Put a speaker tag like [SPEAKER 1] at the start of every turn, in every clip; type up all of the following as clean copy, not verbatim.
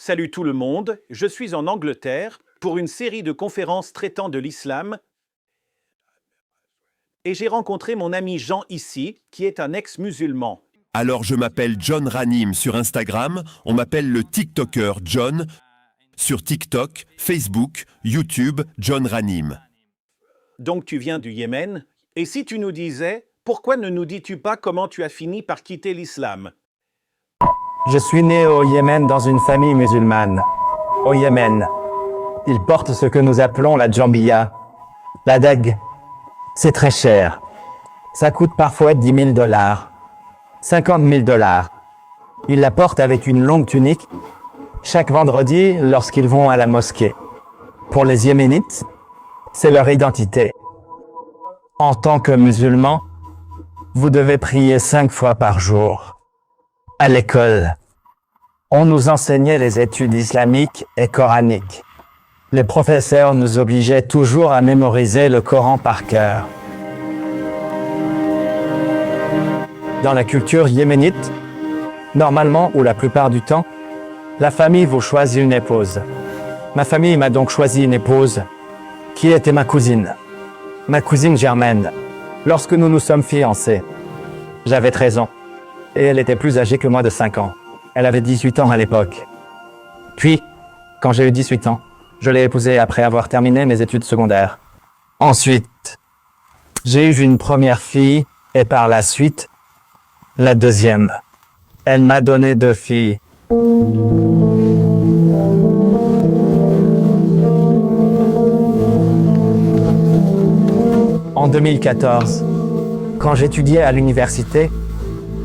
[SPEAKER 1] Salut tout le monde, je suis en Angleterre pour une série de conférences traitant de l'islam et j'ai rencontré mon ami Jean ici, qui est un ex-musulman.
[SPEAKER 2] Alors je m'appelle John Ranim sur Instagram, on m'appelle le TikToker John, sur TikTok, Facebook, YouTube, John Ranim.
[SPEAKER 1] Donc tu viens du Yémen, et si tu nous disais, pourquoi ne nous dis-tu pas comment tu as fini par quitter l'islam?
[SPEAKER 3] Je suis né au Yémen dans une famille musulmane. Au Yémen, ils portent ce que nous appelons la djambiya, la dague. C'est très cher. Ça coûte parfois 10 000 $, 50 000 $. Ils la portent avec une longue tunique, chaque vendredi lorsqu'ils vont à la mosquée. Pour les Yéménites, c'est leur identité. En tant que musulman, vous devez prier 5 fois par jour. À l'école, on nous enseignait les études islamiques et coraniques. Les professeurs nous obligeaient toujours à mémoriser le Coran par cœur. Dans la culture yéménite, normalement ou la plupart du temps, la famille vous choisit une épouse. Ma famille m'a donc choisi une épouse, qui était ma cousine Germaine, lorsque nous nous sommes fiancés. J'avais 13 ans. Et elle était plus âgée que moi de 5 ans. Elle avait 18 ans à l'époque. Puis, quand j'ai eu 18 ans, je l'ai épousée après avoir terminé mes études secondaires. Ensuite, j'ai eu une première fille, et par la suite, la deuxième. Elle m'a donné 2 filles. En 2014, quand j'étudiais à l'université,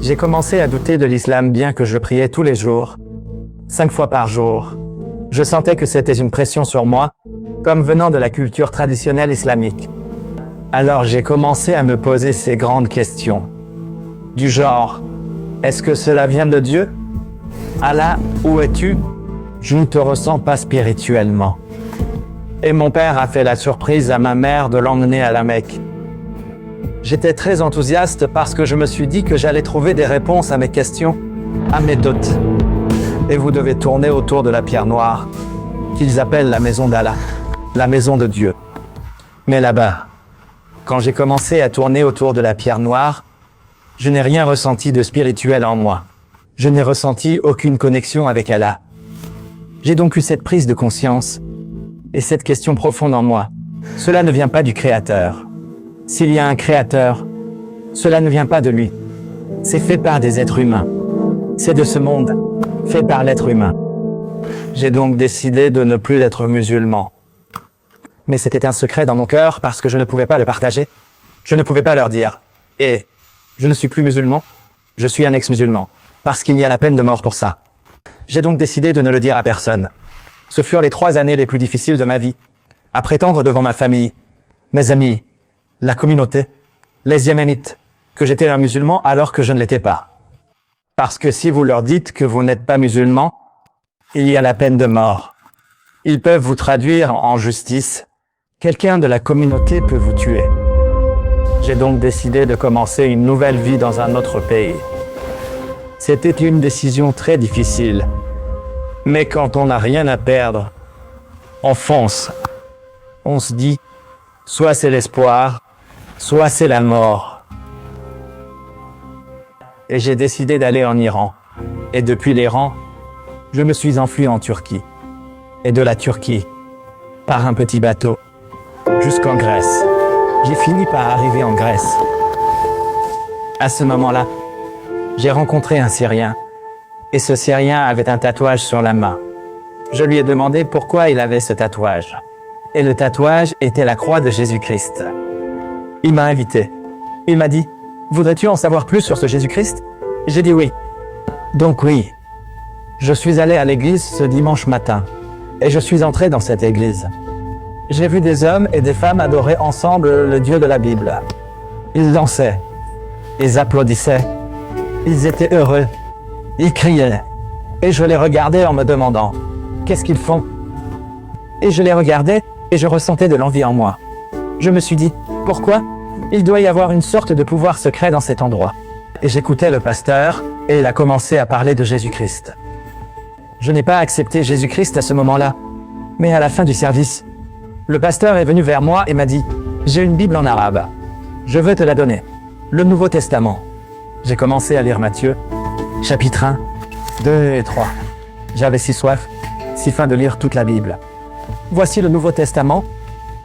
[SPEAKER 3] j'ai commencé à douter de l'islam bien que je priais tous les jours, 5 fois par jour. Je sentais que c'était une pression sur moi, comme venant de la culture traditionnelle islamique. Alors j'ai commencé à me poser ces grandes questions. Du genre, est-ce que cela vient de Dieu? Allah, où es-tu? Je ne te ressens pas spirituellement. Et mon père a fait la surprise à ma mère de l'emmener à la Mecque. J'étais très enthousiaste parce que je me suis dit que j'allais trouver des réponses à mes questions, à mes doutes. Et vous devez tourner autour de la pierre noire, qu'ils appellent la maison d'Allah, la maison de Dieu. Mais là-bas, quand j'ai commencé à tourner autour de la pierre noire, je n'ai rien ressenti de spirituel en moi. Je n'ai ressenti aucune connexion avec Allah. J'ai donc eu cette prise de conscience et cette question profonde en moi. Cela ne vient pas du Créateur. S'il y a un créateur, cela ne vient pas de lui. C'est fait par des êtres humains. C'est de ce monde, fait par l'être humain. J'ai donc décidé de ne plus être musulman. Mais c'était un secret dans mon cœur parce que je ne pouvais pas le partager. Je ne pouvais pas leur dire. Et je ne suis plus musulman, je suis un ex-musulman. Parce qu'il y a la peine de mort pour ça. J'ai donc décidé de ne le dire à personne. Ce furent les 3 années les plus difficiles de ma vie. À prétendre devant ma famille, mes amis, la communauté, les Yéménites, que j'étais un musulman alors que je ne l'étais pas. Parce que si vous leur dites que vous n'êtes pas musulman, il y a la peine de mort. Ils peuvent vous traduire en justice. Quelqu'un de la communauté peut vous tuer. J'ai donc décidé de commencer une nouvelle vie dans un autre pays. C'était une décision très difficile. Mais quand on n'a rien à perdre, on fonce. On se dit, soit c'est l'espoir, soit c'est la mort. Et j'ai décidé d'aller en Iran. Et depuis l'Iran, je me suis enfui en Turquie. Et de la Turquie, par un petit bateau, jusqu'en Grèce. J'ai fini par arriver en Grèce. À ce moment-là, j'ai rencontré un Syrien. Et ce Syrien avait un tatouage sur la main. Je lui ai demandé pourquoi il avait ce tatouage. Et le tatouage était la croix de Jésus-Christ. Il m'a invité. Il m'a dit, « Voudrais-tu en savoir plus sur ce Jésus-Christ » J'ai dit oui. Donc oui, je suis allé à l'église ce dimanche matin. Et je suis entré dans cette église. J'ai vu des hommes et des femmes adorer ensemble le Dieu de la Bible. Ils dansaient. Ils applaudissaient. Ils étaient heureux. Ils criaient. Et je les regardais en me demandant, qu'est-ce qu'ils font? Et je les regardais et je ressentais de l'envie en moi. Je me suis dit, pourquoi? Il doit y avoir une sorte de pouvoir secret dans cet endroit. Et j'écoutais le pasteur et il a commencé à parler de Jésus-Christ. Je n'ai pas accepté Jésus-Christ à ce moment-là. Mais à la fin du service, le pasteur est venu vers moi et m'a dit « J'ai une Bible en arabe. Je veux te la donner. Le Nouveau Testament. » J'ai commencé à lire Matthieu, chapitre 1, 2 et 3. J'avais si soif, si faim de lire toute la Bible. Voici le Nouveau Testament,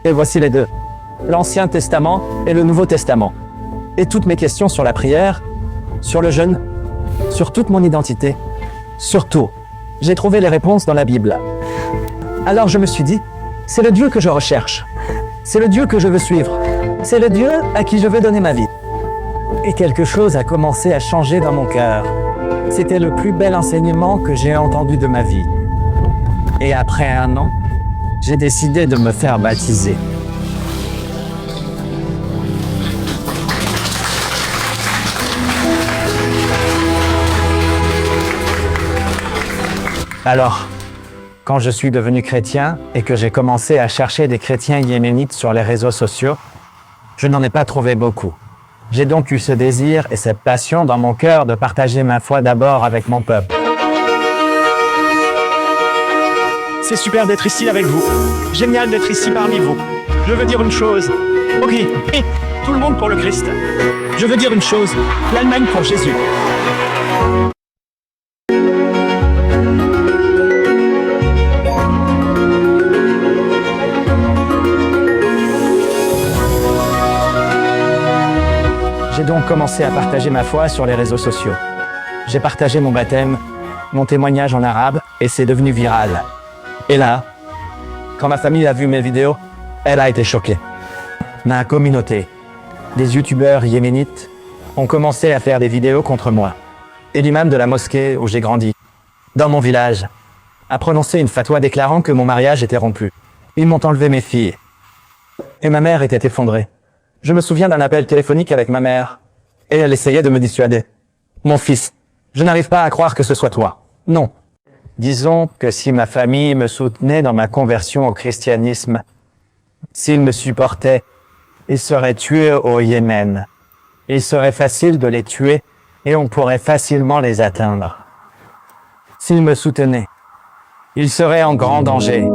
[SPEAKER 3] et voici les deux. L'Ancien Testament et le Nouveau Testament. Et toutes mes questions sur la prière, sur le jeûne, sur toute mon identité. Surtout, j'ai trouvé les réponses dans la Bible. Alors je me suis dit, c'est le Dieu que je recherche. C'est le Dieu que je veux suivre. C'est le Dieu à qui je veux donner ma vie. Et quelque chose a commencé à changer dans mon cœur. C'était le plus bel enseignement que j'ai entendu de ma vie. Et après 1 an, j'ai décidé de me faire baptiser. Alors, quand je suis devenu chrétien et que j'ai commencé à chercher des chrétiens yéménites sur les réseaux sociaux, je n'en ai pas trouvé beaucoup. J'ai donc eu ce désir et cette passion dans mon cœur de partager ma foi d'abord avec mon peuple. C'est super d'être ici avec vous. Génial d'être ici parmi vous. Je veux dire une chose. Ok, tout le monde pour le Christ. Je veux dire une chose. L'Allemagne pour Jésus. J'ai donc commencé à partager ma foi sur les réseaux sociaux. J'ai partagé mon baptême, mon témoignage en arabe, et c'est devenu viral. Et là, quand ma famille a vu mes vidéos, elle a été choquée. Ma communauté, des youtubeurs yéménites, ont commencé à faire des vidéos contre moi. Et l'imam de la mosquée où j'ai grandi, dans mon village, a prononcé une fatwa déclarant que mon mariage était rompu. Ils m'ont enlevé mes filles. Et ma mère était effondrée. Je me souviens d'un appel téléphonique avec ma mère, et elle essayait de me dissuader. Mon fils, je n'arrive pas à croire que ce soit toi. Non. Disons que si ma famille me soutenait dans ma conversion au christianisme, s'ils me supportaient, ils seraient tués au Yémen. Il serait facile de les tuer et on pourrait facilement les atteindre. S'ils me soutenaient, ils seraient en grand danger.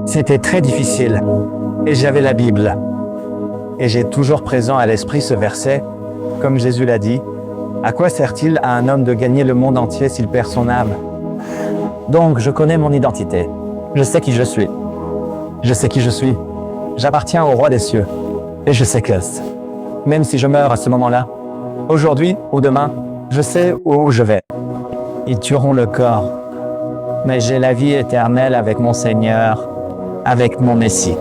[SPEAKER 3] C'était très difficile, et j'avais la Bible. Et j'ai toujours présent à l'esprit ce verset, comme Jésus l'a dit, « À quoi sert-il à un homme de gagner le monde entier s'il perd son âme ?» Donc, je connais mon identité. Je sais qui je suis. Je sais qui je suis. J'appartiens au roi des cieux. Et je sais que, même si je meurs à ce moment-là, aujourd'hui ou demain, je sais où je vais. Ils tueront le corps. Mais j'ai la vie éternelle avec mon Seigneur, avec mon Messie.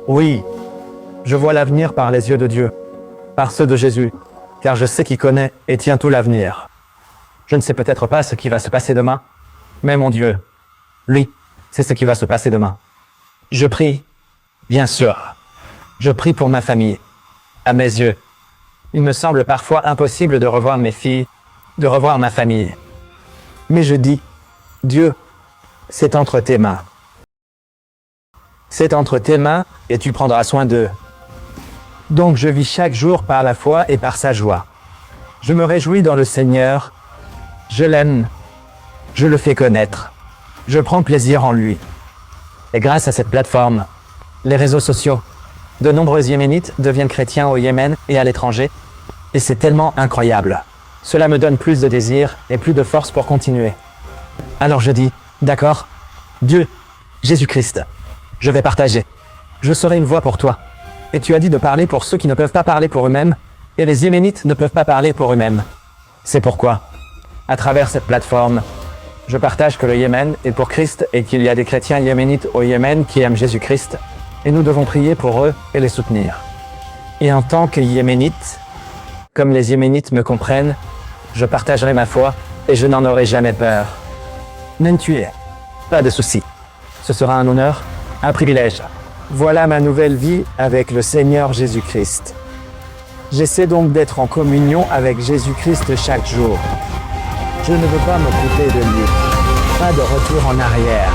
[SPEAKER 3] Oui, je vois l'avenir par les yeux de Dieu, par ceux de Jésus, car je sais qu'il connaît et tient tout l'avenir. Je ne sais peut-être pas ce qui va se passer demain, mais mon Dieu, lui, c'est ce qui va se passer demain. Je prie, bien sûr. Je prie pour ma famille. À mes yeux, il me semble parfois impossible de revoir mes filles, de revoir ma famille. Mais je dis, Dieu, c'est entre tes mains. C'est entre tes mains et tu prendras soin d'eux. Donc je vis chaque jour par la foi et par sa joie. Je me réjouis dans le Seigneur. Je l'aime. Je le fais connaître. Je prends plaisir en lui. Et grâce à cette plateforme, les réseaux sociaux, de nombreux Yéménites deviennent chrétiens au Yémen et à l'étranger. Et c'est tellement incroyable. Cela me donne plus de désir et plus de force pour continuer. Alors je dis, d'accord, Dieu, Jésus-Christ, je vais partager. Je serai une voix pour toi. Et tu as dit de parler pour ceux qui ne peuvent pas parler pour eux-mêmes, et les Yéménites ne peuvent pas parler pour eux-mêmes. C'est pourquoi, à travers cette plateforme, je partage que le Yémen est pour Christ et qu'il y a des chrétiens yéménites au Yémen qui aiment Jésus-Christ, et nous devons prier pour eux et les soutenir. Et en tant que Yéménite, comme les Yéménites me comprennent, je partagerai ma foi et je n'en aurai jamais peur. Ne tuez, pas de souci. Ce sera un honneur, un privilège. Voilà ma nouvelle vie avec le Seigneur Jésus-Christ. J'essaie donc d'être en communion avec Jésus-Christ chaque jour. Je ne veux pas me couper de lui. Pas de retour en arrière.